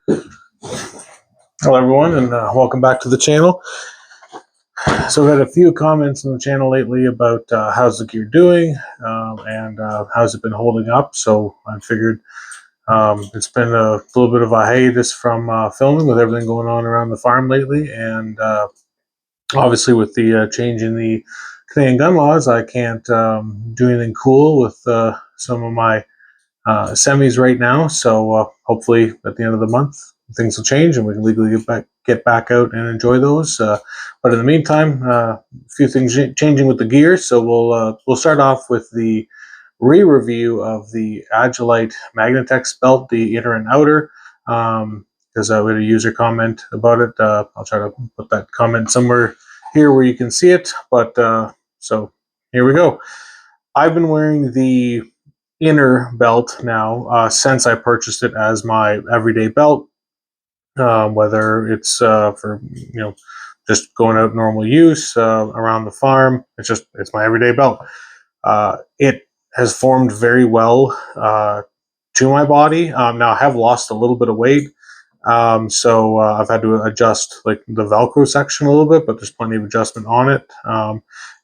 Hello everyone, and welcome back to the channel. So we've had a few comments on the channel lately about how's the gear doing, and how's it been holding up. So I figured it's been a little bit of a hiatus from filming with everything going on around the farm lately, and obviously with the change in the Canadian gun laws, I can't do anything cool with some of my semis right now. So hopefully at the end of the month things will change and we can legally get back out and enjoy those. But in the meantime, a few things changing with the gear. So we'll start off with the re-review of the Agilite Magnetix belt, the inner and outer. Because we had a user comment about it. I'll try to put that comment somewhere here where you can see it. But so here we go. I've been wearing the inner belt now since I purchased it as my everyday belt, whether it's for just going out normal use around the farm. It's my everyday belt. It has formed very well to my body. Now I have lost a little bit of weight, so I've had to adjust like the Velcro section a little bit, but there's plenty of adjustment on it.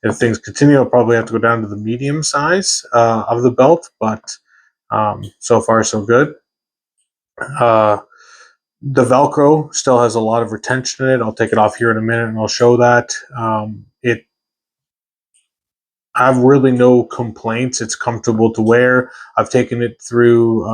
If things continue, I'll probably have to go down to the medium size of the belt, but so far so good. The Velcro still has a lot of retention in it. I'll take it off here in a minute and I'll show that. I have really no complaints. It's comfortable to wear. I've taken it through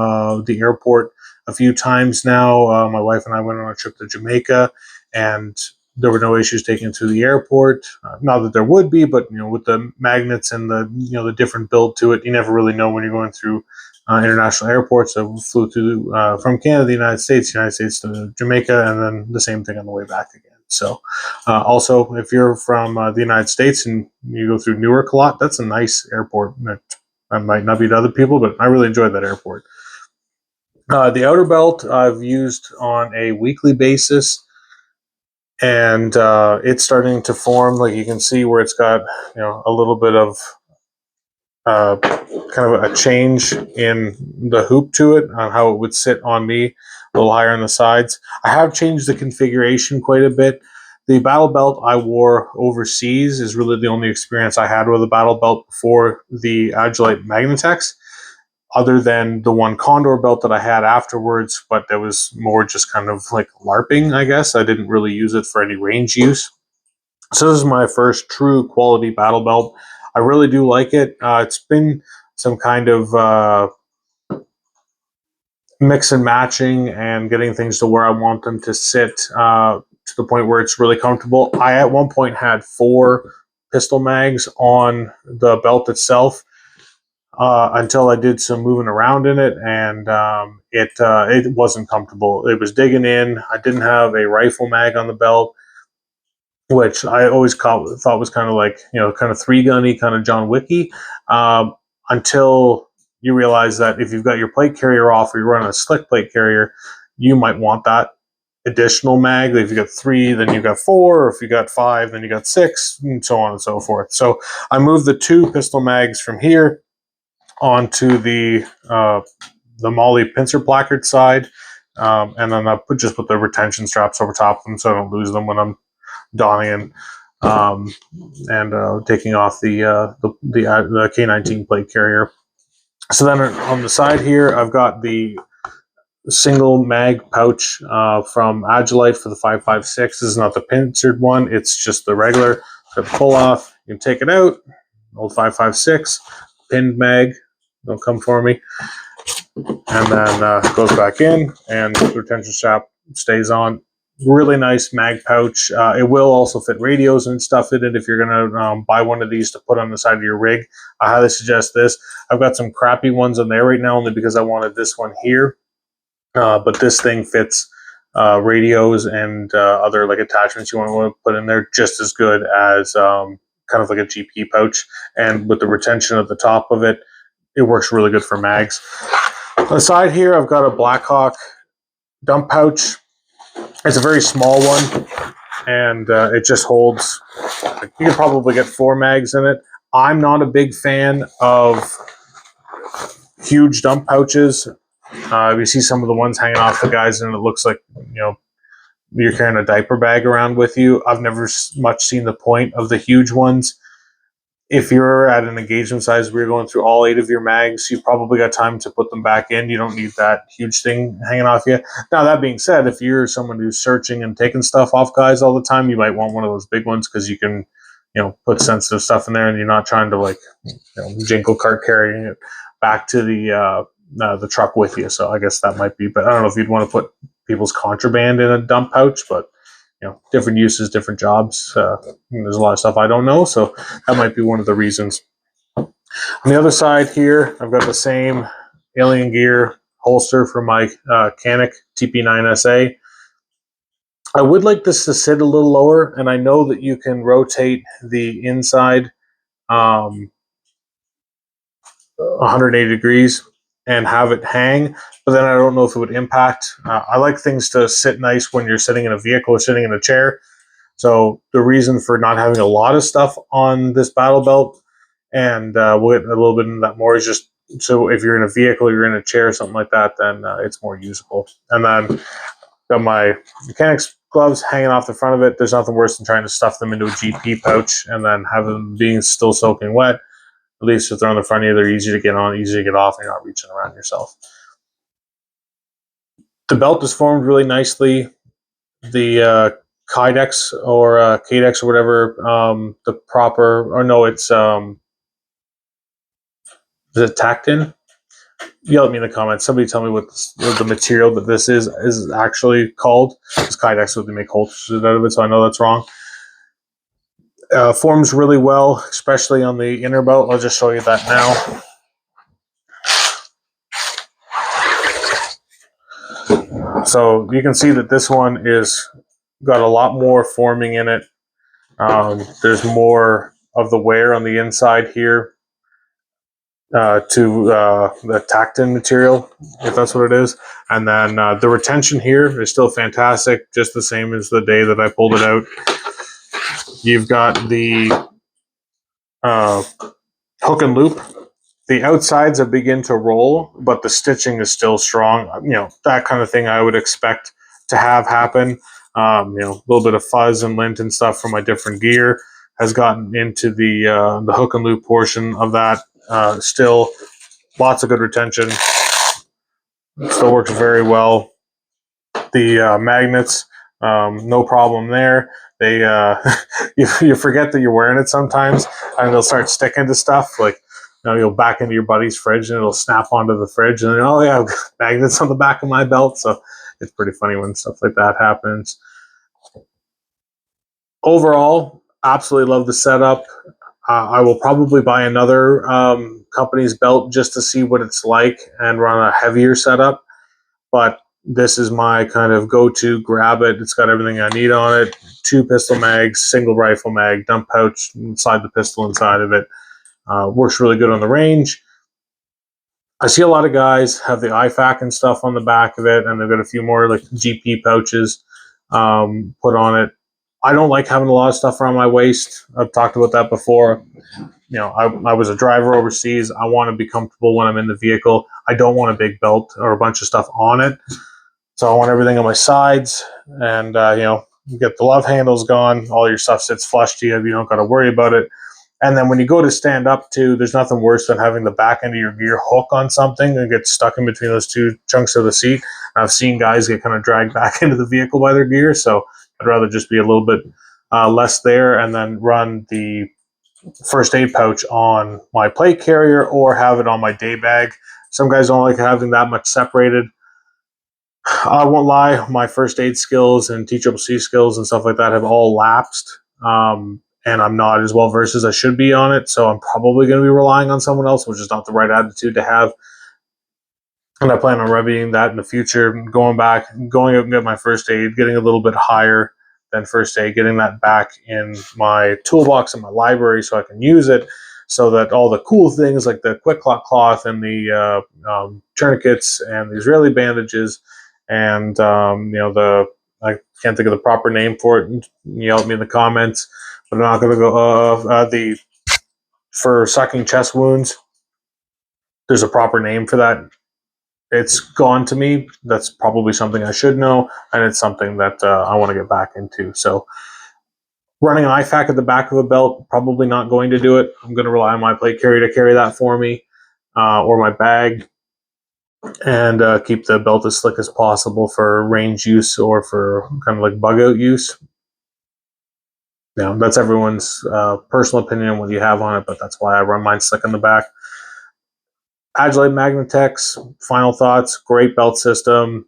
the airport a few times now. My wife and I went on a trip to Jamaica, and there were no issues taking it through the airport. Not that there would be, but with the magnets and the different build to it, you never really know when you're going through international airports. So we flew through from Canada to the United States to Jamaica, and then the same thing on the way back again. So also, if you're from the United States and you go through Newark a lot, that's a nice airport. That might not be to other people, but I really enjoyed that airport. The outer belt I've used on a weekly basis, and it's starting to form. Like you can see where it's got a little bit of kind of a change in the hoop to it on how it would sit on me, a little higher on the sides. I have changed the configuration quite a bit. The battle belt I wore overseas is really the only experience I had with a battle belt before the Agilite Magnetix, other than the one Condor belt that I had afterwards, but that was more just kind of like LARPing, I guess. I didn't really use it for any range use. So this is my first true quality battle belt. I really do like it. It's been some kind of mix and matching and getting things to where I want them to sit to the point where it's really comfortable. I at one point had 4 pistol mags on the belt itself until I did some moving around in it, and it wasn't comfortable. It was digging in. I didn't have a rifle mag on the belt, which I always thought was kind of like, kind of 3-gunny, kind of John Wicky, until you realize that if you've got your plate carrier off or you're running a slick plate carrier, you might want that additional mag. If you got 3, then you got 4, or if you got 5, then you got 6, and so on and so forth. So I moved the 2 pistol mags from here onto the Molly pincer placard side, and then I just put the retention straps over top of them so I don't lose them when I'm donning and taking off the K19 plate carrier. So then on the side here, I've got the single mag pouch from Agilite for the 5.56. This is not the pincered one; it's just the regular. So pull off, you can take it out. Old 5.56 pinned mag. Don't come for me. And then it goes back in, and the retention strap stays on. Really nice mag pouch. It will also fit radios and stuff in it if you're going to buy one of these to put on the side of your rig. I highly suggest this. I've got some crappy ones on there right now only because I wanted this one here. But this thing fits radios and other like attachments you want to put in there just as good as kind of like a GP pouch. And with the retention at the top of it, it works really good for mags. On the side here, I've got a Blackhawk dump pouch. It's a very small one, and it just holds, you can probably get 4 mags in it. I'm not a big fan of huge dump pouches. You see some of the ones hanging off the guys, and it looks like, you're carrying a diaper bag around with you. I've never much seen the point of the huge ones. If you're at an engagement size where you're going through all 8 of your mags, you've probably got time to put them back in. You don't need that huge thing hanging off you. Now, that being said, if you're someone who's searching and taking stuff off guys all the time, you might want one of those big ones because you can, put sensitive stuff in there, and you're not trying to jingle cart carrying it back to the truck with you. So I guess that might be, but I don't know if you'd want to put people's contraband in a dump pouch, but different uses, different jobs. There's a lot of stuff I don't know, so that might be one of the reasons. On the other side here, I've got the same Alien Gear holster for my Canik TP9SA. I would like this to sit a little lower, and I know that you can rotate the inside 180 degrees and have it hang, but then I don't know if it would impact. I like things to sit nice when you're sitting in a vehicle or sitting in a chair. So the reason for not having a lot of stuff on this battle belt, and we'll get a little bit into that more, is just so if you're in a vehicle, you're in a chair, something like that, then it's more usable. And then got my mechanics gloves hanging off the front of it. There's nothing worse than trying to stuff them into a GP pouch and then have them being still soaking wet. At least if they're on the front of you, they're easy to get on, easy to get off, and you're not reaching around yourself. The belt is formed really nicely. The Kydex or Kydex or whatever, the proper, or no, it's, is it Tactin? Yell at me in the comments. Somebody tell me what the material that this is actually called. It's Kydex, what they make holsters out of it, so I know that's wrong. Forms really well, especially on the inner belt. I'll just show you that now. So you can see that this one is got a lot more forming in it. There's more of the wear on the inside here to the Tactin material, if that's what it is. And then the retention here is still fantastic, just the same as the day that I pulled it out. You've got the hook and loop. The outsides have begun to roll, but the stitching is still strong. That kind of thing I would expect to have happen. A little bit of fuzz and lint and stuff from my different gear has gotten into the hook and loop portion of that. Still, lots of good retention. Still works very well. The magnets, no problem there. They you forget that you're wearing it sometimes, and they'll start sticking to stuff. You'll back into your buddy's fridge, and it'll snap onto the fridge, and then, oh yeah, I've got magnets on the back of my belt. So it's pretty funny when stuff like that happens. Overall, absolutely love the setup. I will probably buy another company's belt just to see what it's like and run a heavier setup. But this is my kind of go-to. Grab it. It's got everything I need on it. 2 pistol mags, single rifle mag, dump pouch, slide the pistol inside of it. Works really good on the range. I see a lot of guys have the IFAK and stuff on the back of it, and they've got a few more like GP pouches put on it. I don't like having a lot of stuff around my waist. I've talked about that before. I was a driver overseas. I want to be comfortable when I'm in the vehicle. I don't want a big belt or a bunch of stuff on it. So I want everything on my sides, and you get the love handles gone. All your stuff sits flush to you. You don't got to worry about it. And then when you go to stand up too, there's nothing worse than having the back end of your gear hook on something and get stuck in between those 2 chunks of the seat. And I've seen guys get kind of dragged back into the vehicle by their gear. So I'd rather just be a little bit less there, and then run the first aid pouch on my plate carrier or have it on my day bag. Some guys don't like having that much separated. I won't lie, my first aid skills and TCCC skills and stuff like that have all lapsed. And I'm not as well versed as I should be on it, so I'm probably going to be relying on someone else, which is not the right attitude to have. And I plan on remedying that in the future, going out and get my first aid, getting a little bit higher than first aid, getting that back in my toolbox in my library so I can use it, so that all the cool things like the quick clot cloth and the tourniquets and the Israeli bandages and I can't think of the proper name for it. Yell at me in the comments, but I'm not going to go. For sucking chest wounds, there's a proper name for that. it's gone to me. That's probably something I should know, and it's something that I want to get back into. So running an IFAC at the back of a belt, probably not going to do it. I'm going to rely on my plate carrier to carry that for me, or my bag, and keep the belt as slick as possible for range use or for kind of like bug out use. That's everyone's personal opinion on what you have on it, but that's why I run mine slick in the back. Agilite Magnetix, final thoughts, great belt system.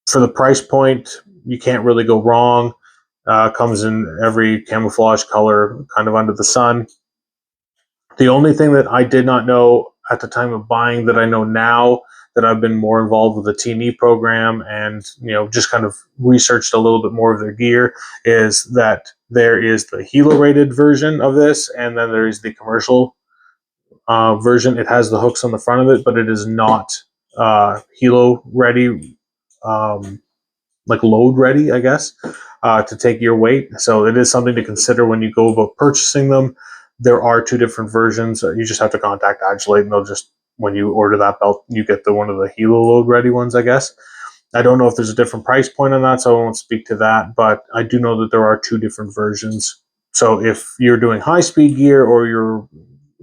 For the price point, you can't really go wrong. Comes in every camouflage color kind of under the sun. The only thing that I did not know at the time of buying that I know now, that I've been more involved with the T&E program and just kind of researched a little bit more of their gear, is that there is the Hilo rated version of this, and then there is the commercial version. It has the hooks on the front of it, but it is not Hilo ready, like load ready, I guess, to take your weight. So it is something to consider when you go about purchasing them. There are two different versions. You just have to contact Agilite, and they'll just, when you order that belt, you get the one of the Hilo load ready ones, I guess. I don't know if there's a different price point on that, so I won't speak to that, but I do know that there are two different versions. So if you're doing high speed gear, or you're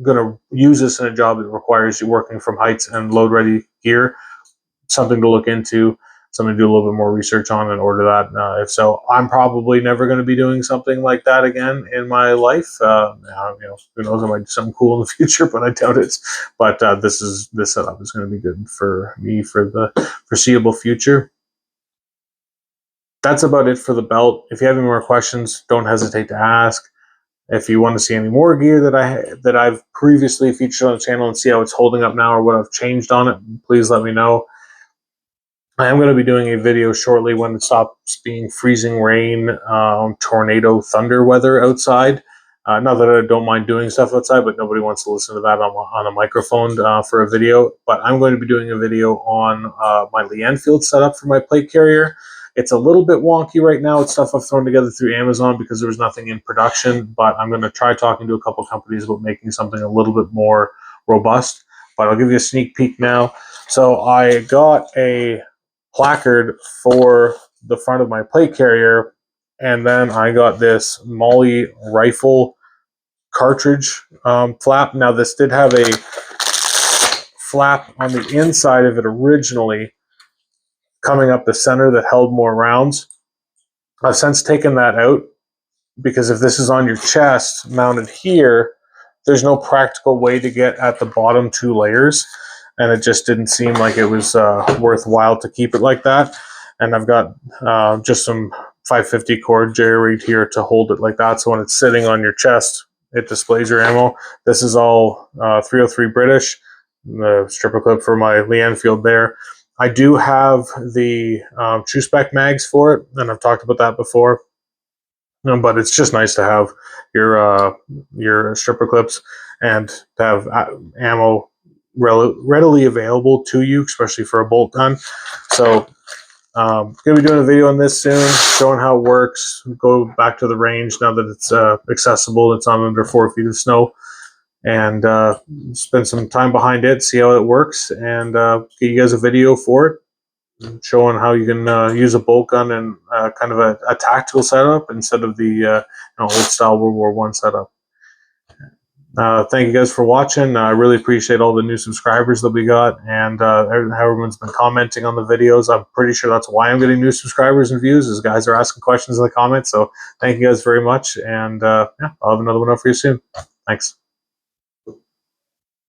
going to use this in a job that requires you working from heights and load ready gear, something to look into, something to do a little bit more research on and order that. If so, I'm probably never going to be doing something like that again in my life. Who knows, I might do something cool in the future, but I doubt it. But this setup is going to be good for me for the foreseeable future. That's about it for the belt. If you have any more questions, don't hesitate to ask. If you want to see any more gear that I've previously featured on the channel and see how it's holding up now or what I've changed on it, please let me know. I am going to be doing a video shortly when it stops being freezing rain, tornado, thunder weather outside. Not that I don't mind doing stuff outside, but nobody wants to listen to that on a microphone for a video. But I'm going to be doing a video on my Leanfield setup for my plate carrier. It's a little bit wonky right now. It's stuff I've thrown together through Amazon because there was nothing in production. But I'm going to try talking to a couple companies about making something a little bit more robust. But I'll give you a sneak peek now. So I got a placard for the front of my plate carrier, and then I got this Molly rifle cartridge flap. Now this did have a flap on the inside of it originally coming up the center that held more rounds. I've since taken that out, because if this is on your chest mounted here, there's no practical way to get at the bottom two layers, and it just didn't seem like it was worthwhile to keep it like that. And I've got just some 550 cord jerry rigged here to hold it like that, so when it's sitting on your chest, it displays your ammo. This is all 303 British, the stripper clip for my Leanfield there. I do have the True Spec mags for it, and I've talked about that before. But it's just nice to have your stripper clips and to have ammo readily available to you, especially for a bolt gun. So going to be doing a video on this soon, showing how it works. Go back to the range now that it's accessible. It's on under 4 feet of snow, and spend some time behind it, see how it works, and get you guys a video for it, showing how you can use a bolt gun in kind of a tactical setup instead of the old style World War I setup. Thank you guys for watching. I really appreciate all the new subscribers that we got, and how everyone's been commenting on the videos. I'm pretty sure that's why I'm getting new subscribers and views, is guys are asking questions in the comments. So thank you guys very much, and yeah, I'll have another one up for you soon. Thanks.